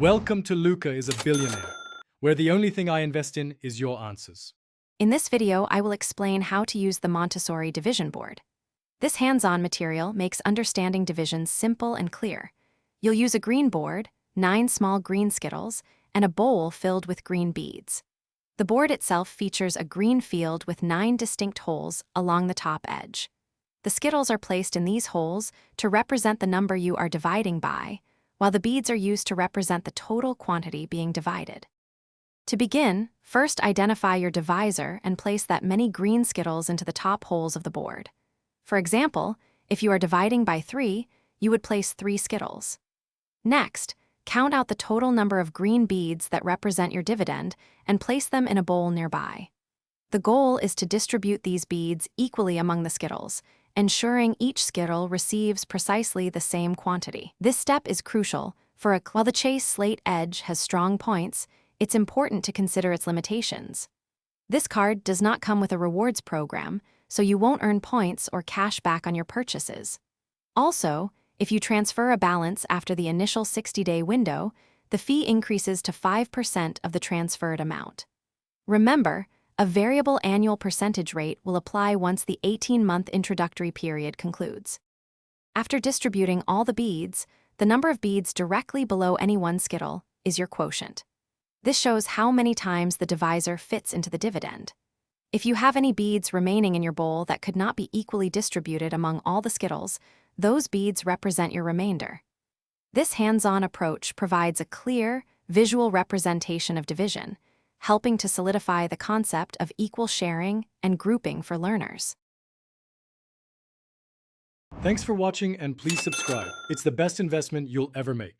Welcome to Luca is a Billionaire, where the only thing I invest in is your answers. In this video, I will explain how to use the Montessori division board. This hands-on material makes understanding divisions simple and clear. You'll use a green board, 9 small green Skittles, and a bowl filled with green beads. The board itself features a green field with 9 distinct holes along the top edge. The Skittles are placed in these holes to represent the number you are dividing by, while the beads are used to represent the total quantity being divided. To begin, first identify your divisor and place that many green Skittles into the top holes of the board. For example, if you are dividing by 3, you would place 3 Skittles. Next, count out the total number of green beads that represent your dividend and place them in a bowl nearby. The goal is to distribute these beads equally among the Skittles, ensuring each Skittle receives precisely the same quantity. This step is crucial, for while the chase slate edge has strong points, it's important to consider its limitations. This card does not come with a rewards program, so you won't earn points or cash back on your purchases. Also, if you transfer a balance after the initial 60-day window, the fee increases to 5% of the transferred amount. Remember, a variable annual percentage rate will apply once the 18-month introductory period concludes. After distributing all the beads, the number of beads directly below any one Skittle is your quotient. This shows how many times the divisor fits into the dividend. If you have any beads remaining in your bowl that could not be equally distributed among all the Skittles, those beads represent your remainder. This hands-on approach provides a clear, visual representation of division, helping to solidify the concept of equal sharing and grouping for learners. Thanks for watching and please subscribe. It's the best investment you'll ever make.